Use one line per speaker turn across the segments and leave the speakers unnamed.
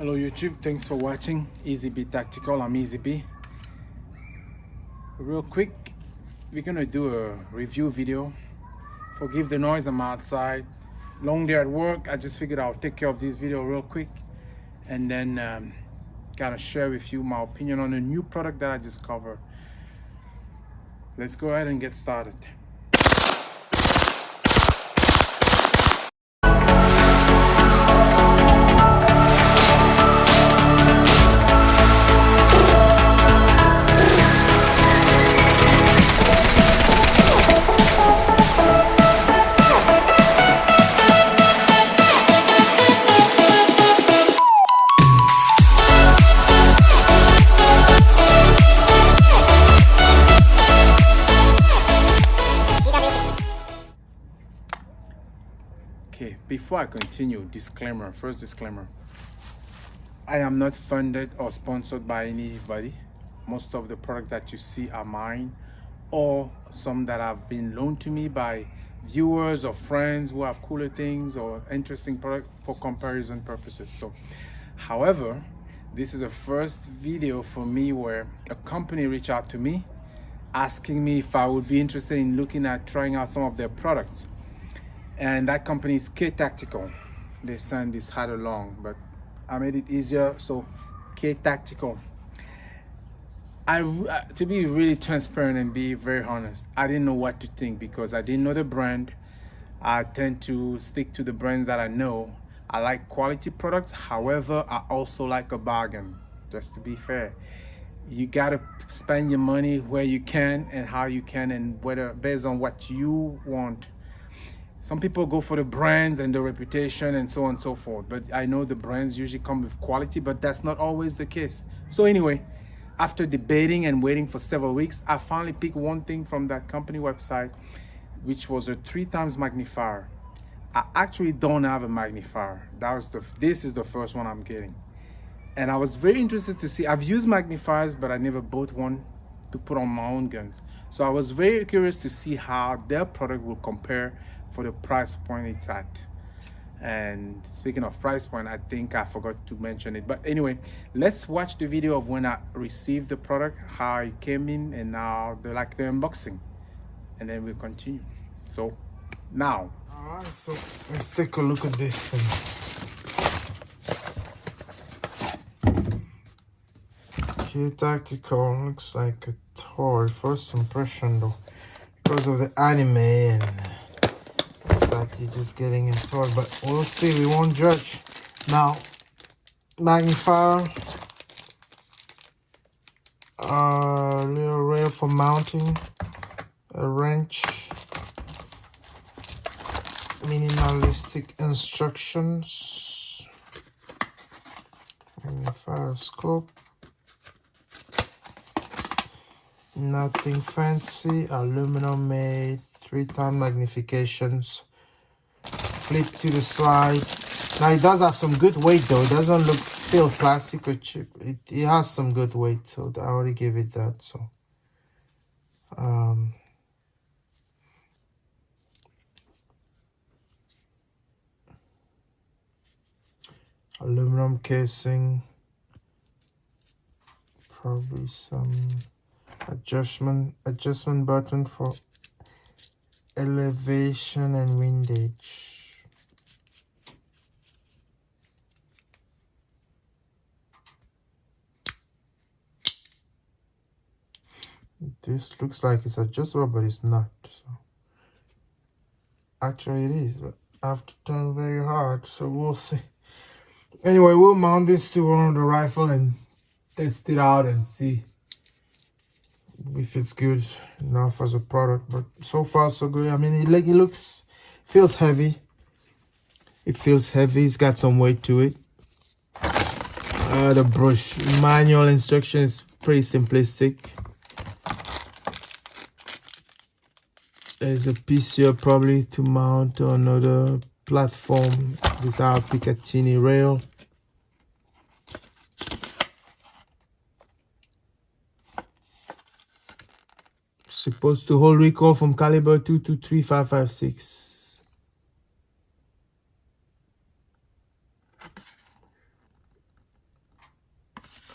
Hello YouTube, thanks for watching KTactical. I'm Easy B. Real quick, we're gonna do a review video. Forgive the noise, I'm outside. Long day at work, I just figured I'll take care of this video real quick and then kind of share with you my opinion on a new product that I just covered. Let's go ahead and get started. Okay, before I continue, first disclaimer. I am not funded or sponsored by anybody. Most of the products that you see are mine or some that have been loaned to me by viewers or friends who have cooler things or interesting product for comparison purposes. So, however, this is the first video for me where a company reached out to me asking me if I would be interested in looking at trying out some of their products. And that company is KTactical. They send this hat along, but I made it easier, so KTactical. To be really transparent and be very honest, I didn't know what to think because I didn't know the brand. I tend to stick to the brands that I know. I like quality products, however, I also like a bargain, just to be fair. You gotta spend your money where you can and how you can and whether based on what you want. Some people go for the brands and the reputation and so on and so forth, but I know the brands usually come with quality, but that's not always the case. So anyway, after debating and waiting for several weeks, I finally picked one thing from that company website, which was a 3x magnifier. I actually don't have a magnifier. This is the first one I'm getting. And I was very interested to see, I've used magnifiers, but I never bought one to put on my own guns. So I was very curious to see how their product will compare for the price point it's at. And speaking of price point, I think I forgot to mention it, but anyway, let's watch the video of when I received the product, how it came in, and now the unboxing, and then we'll continue. So now, all right, so let's take a look at this thing. KTactical looks like a toy. First impression though, because of the anime, and looks like you're just getting a toy, but we'll see, we won't judge. Now, magnifier, a little rail for mounting, a wrench, minimalistic instructions, magnifier scope, nothing fancy, aluminum made, 3x magnifications, flip to the side. Now it does have some good weight though. It doesn't feel plastic or cheap. It has some good weight, so I already gave it that. So aluminum casing, probably some adjustment button for elevation and windage. This looks like it's adjustable, but it's not. So actually it is, but I have to turn very hard, so we'll see. Anyway, we'll mount this to one of the rifle and test it out and see if it's good enough as a product. But so far so good. I mean, it feels heavy. It feels heavy. It's got some weight to it. The brush manual instruction is pretty simplistic. There's a piece here probably to mount on another platform. This is our Picatinny rail. Supposed to hold recoil from caliber 223 5.56.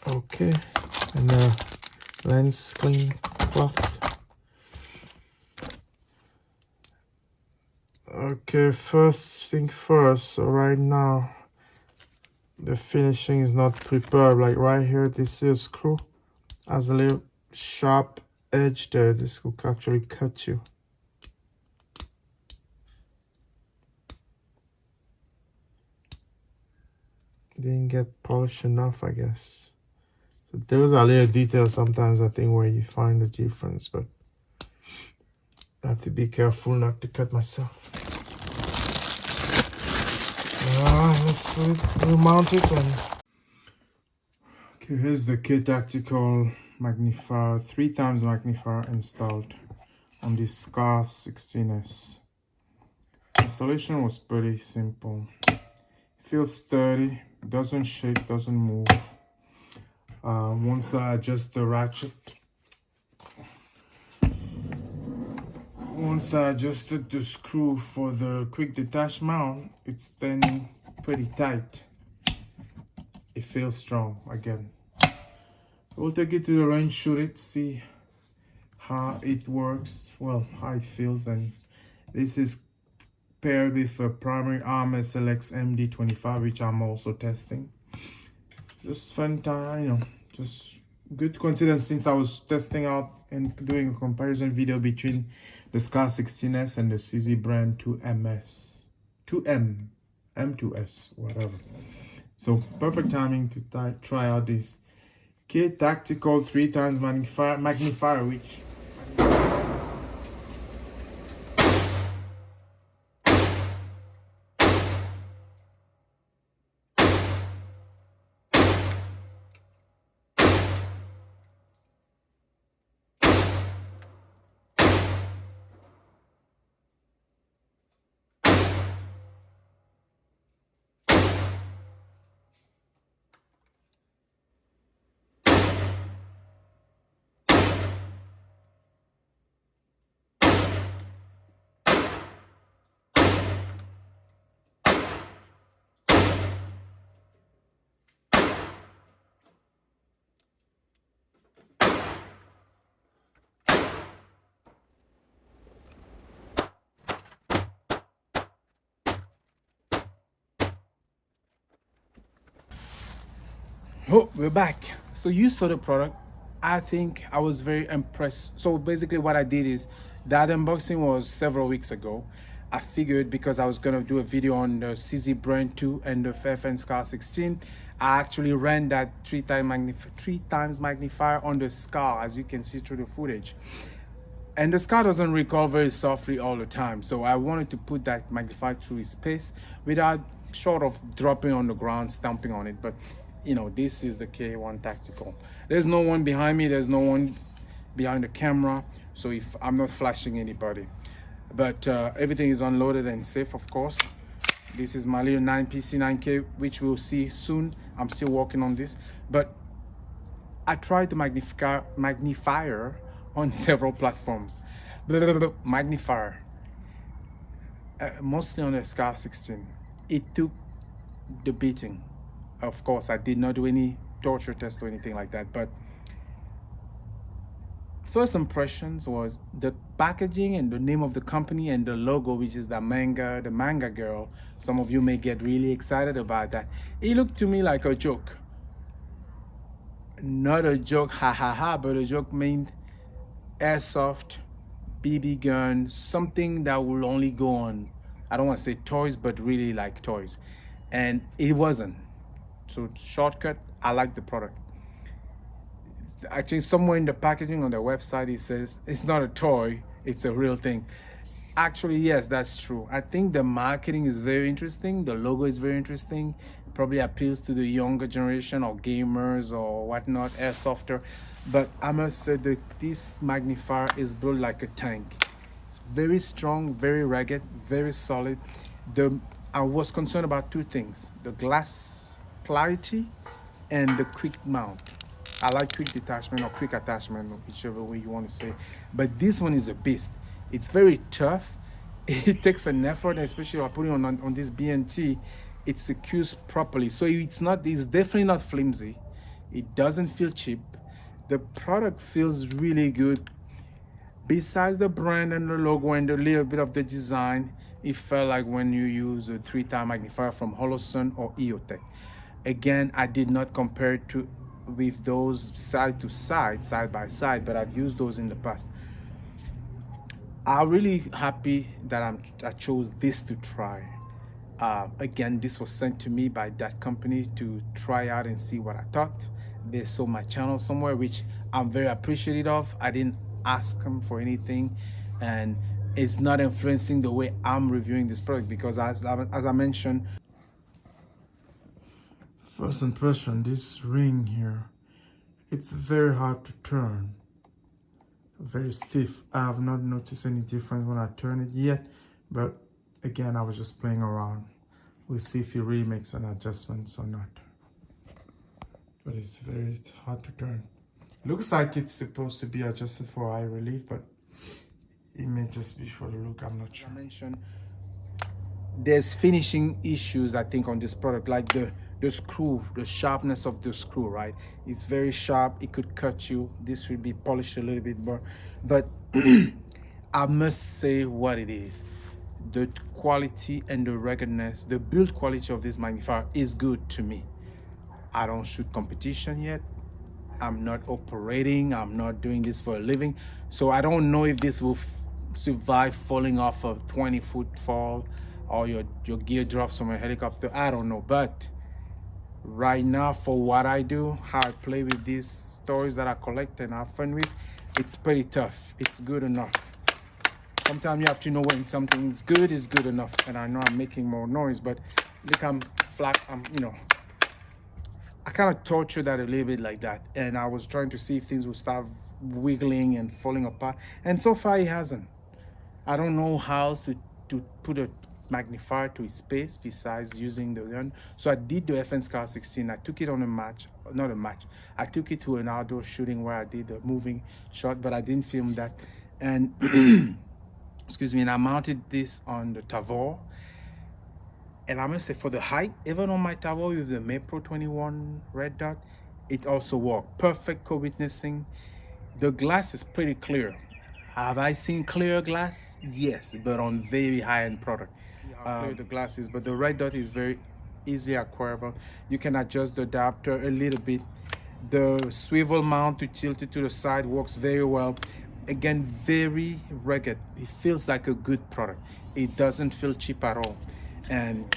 Okay, and lens clean cloth. Okay, first thing first. So right now, the finishing is not prepared. Like right here, this is a screw has a little sharp edge there. This could actually cut you. Didn't get polished enough, I guess. So those are little details sometimes, I think, where you find the difference, but I have to be careful not to cut myself. Let's remount it and... Okay, here's the KTactical magnifier, 3 times magnifier installed on this Scar 16S. Installation was pretty simple. It feels sturdy, doesn't shake, doesn't move. Once I adjust the ratchet, once I adjusted the screw for the quick detach mount, it's standing pretty tight. It feels strong again. We'll take it to the range, shoot it, see how it works, well, how it feels. And this is paired with a primary arm SLX MD25, which I'm also testing. Just fun time, you know, just good to consider, since I was testing out and doing a comparison video between the Scar 16S and the CZ brand 2MS, 2M, M2S, whatever. So perfect timing to try out this KTactical 3 times magnifier, which oh, we're back. So you saw the product. I think I was very impressed. So basically what I did is, that unboxing was several weeks ago. I figured because I was gonna do a video on the CZ Brand 2 and the FFN Scar 16, I actually ran that 3 times magnifier on the Scar, as you can see through the footage. And the Scar doesn't recoil very softly all the time, so I wanted to put that magnifier through its space without short of dropping on the ground, stomping on it. But you know, this is the K1 Tactical. There's no one behind me, there's no one behind the camera, so if I'm not flashing anybody, but everything is unloaded and safe, of course. This is my little 9PC9K, which we'll see soon. I'm still working on this, but I tried the magnifier on several platforms. Magnifier, mostly on the Scar 16. It took the beating. Of course, I did not do any torture test or anything like that, but first impressions was the packaging and the name of the company and the logo, which is the manga girl. Some of you may get really excited about that. It looked to me like a joke. Not a joke, ha ha ha, but a joke meant airsoft, BB gun, something that will only go on, I don't want to say toys, but really like toys. And it wasn't. So shortcut, I like the product. I think somewhere in the packaging on their website it says it's not a toy, it's a real thing. Actually, yes, that's true. I think the marketing is very interesting. The logo is very interesting. It probably appeals to the younger generation or gamers or whatnot, airsofter. But I must say that this magnifier is built like a tank. It's very strong, very rugged, very solid. I was concerned about 2 things: the glass clarity and the quick mount. I like quick detachment or quick attachment, whichever way you want to say. But this one is a beast. It's very tough. It takes an effort, especially when putting on this BNT. It secures properly, so it's definitely not flimsy. It doesn't feel cheap. The product feels really good. Besides the brand and the logo and a little bit of the design, it felt like when you use a 3-time magnifier from Holosun or EOTech. Again, I did not compare it to with those side to side, side by side, but I've used those in the past. I'm really happy that I chose this to try. Again, this was sent to me by that company to try out and see what I thought. They saw my channel somewhere, which I'm very appreciative of. I didn't ask them for anything, and it's not influencing the way I'm reviewing this product because as I mentioned, first impression, this ring here, it's very hard to turn, very stiff. I have not noticed any difference when I turn it yet, but again, I was just playing around. We'll see if it really makes an adjustment or not. But it's very hard to turn. Looks like it's supposed to be adjusted for eye relief, but it may just be for the look, I'm not sure. I mentioned there's finishing issues, I think, on this product, like the screw, the sharpness of the screw, right? It's very sharp, it could cut you. This will be polished a little bit more, but I must say what it is. The quality and the ruggedness, the build quality of this magnifier is good to me. I don't shoot competition yet. I'm not operating. I'm not doing this for a living. So I don't know if this will survive falling off a 20-foot fall or your gear drops from a helicopter. I don't know. But right now, for what I do, how I play with these toys that I collect and have fun with, it's pretty tough. It's good enough. Sometimes you have to know when something is good enough. And I know I'm making more noise, but look, I'm flat. I kind of tortured that a little bit like that. And I was trying to see if things would start wiggling and falling apart. And so far it hasn't. I don't know how else to put a magnifier to its space besides using the gun. So I did the FN Scar 16. I took it on a match, not a match. I took it to an outdoor shooting where I did a moving shot, but I didn't film that. And excuse me, and I mounted this on the Tavor. And I must say, for the height, even on my Tavor with the Mapro 21 red dot, it also worked. Perfect co-witnessing. The glass is pretty clear. Have I seen clear glass? Yes, but on very high-end product. See how clear the glass is, but the red dot is very easily acquirable. You can adjust the adapter a little bit. The swivel mount to tilt it to the side works very well. Again, very rugged. It feels like a good product. It doesn't feel cheap at all. And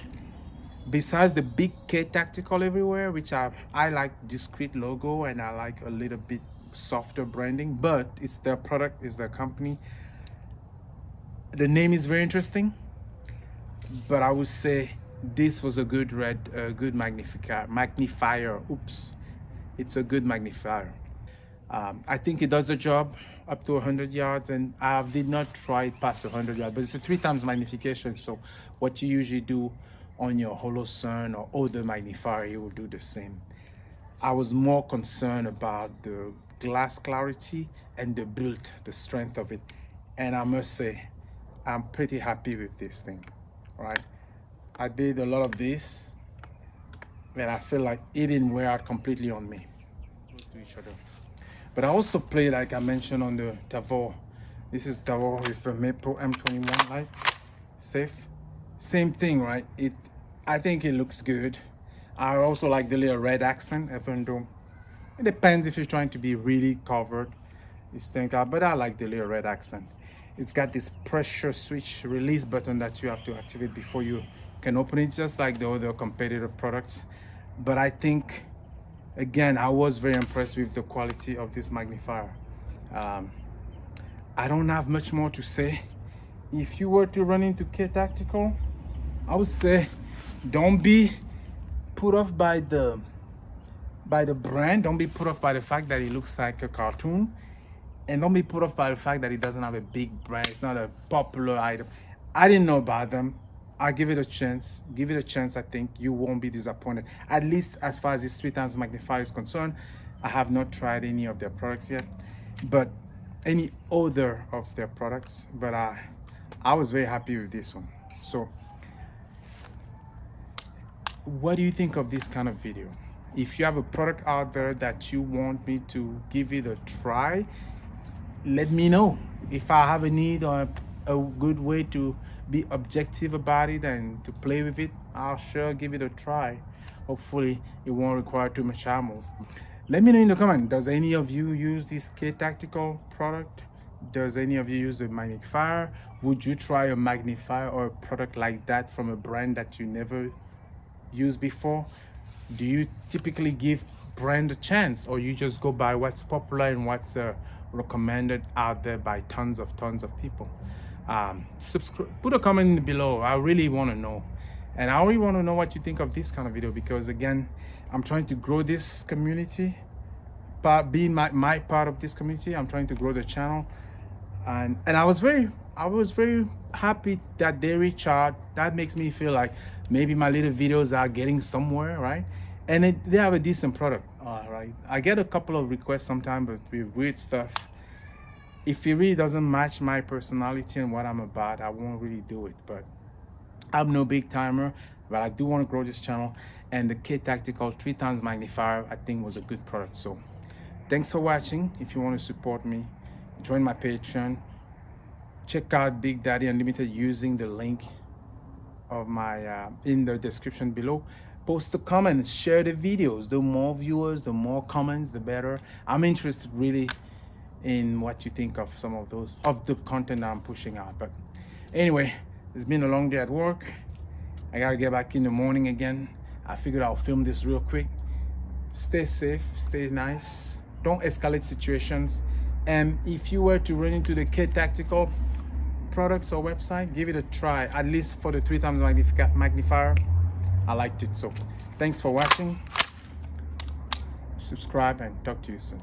besides the big KTactical everywhere, which I like discreet logo and I like a little bit softer branding, but it's their product, it's their company. The name is very interesting, but I would say this was a good magnifier. Oops, it's a good magnifier. I think it does the job up to 100 yards, and I did not try it past 100 yards, but it's a 3x magnification. So what you usually do on your Holosun or other magnifier, you will do the same. I was more concerned about the glass clarity and the build, the strength of it. And I must say, I'm pretty happy with this thing, right? I did a lot of this, and I feel like it didn't wear out completely on me. Close to each other. But I also play, like I mentioned, on the Tavor. This is Tavor with a Mapro M21 light, safe. Same thing, right? I think it looks good. I also like the little red accent, even though it depends if you're trying to be really covered. But I like the little red accent. It's got this pressure switch release button that you have to activate before you can open it, just like the other competitor products. But I think, again, I was very impressed with the quality of this magnifier. I don't have much more to say. If you were to run into KTactical, I would say don't be put off by the brand. Don't be put off by the fact that it looks like a cartoon, and don't be put off by the fact that it doesn't have a big brand. It's not a popular item. I didn't know about them. I'll give it a chance. Give it a chance. I think you won't be disappointed. At least as far as this 3x magnifier is concerned, I have not tried any of their products yet, but any other of their products. But I was very happy with this one. So what do you think of this kind of video? If you have a product out there that you want me to give it a try, let me know. If I have a need or a good way to be objective about it and to play with it, I'll sure give it a try. Hopefully it won't require too much ammo. Let me know in the comment, does any of you use this KTactical product? Does any of you use the Magnifier? Would you try a Magnifier or a product like that from a brand that you never used before? Do you typically give brand a chance, or you just go by what's popular and what's recommended out there by tons of people? Subscribe, put a comment below. I really want to know, and I really want to know what you think of this kind of video, because again, I'm trying to grow this community. But being my part of this community, I'm trying to grow the channel, and I was very happy that they reach out. That makes me feel like maybe my little videos are getting somewhere, right? And they have a decent product. All right, I get a couple of requests sometimes, but with weird stuff. If it really doesn't match my personality and what I'm about, I won't really do it. But I'm no big timer, but I do want to grow this channel, and the KTactical 3x magnifier I think was a good product. So thanks for watching. If you want to support me, join my Patreon. Check out Big Daddy Unlimited using the link of my in the description below. Post the comments, share the videos. The more viewers, the more comments, the better. I'm interested really in what you think of some of those, of the content that I'm pushing out. But anyway, it's been a long day at work. I gotta get back in the morning again. I figured I'll film this real quick. Stay safe, stay nice, don't escalate situations. And if you were to run into the KTactical products or website, give it a try, at least for the 3x magnifier. I liked it. So thanks for watching. Subscribe and talk to you soon.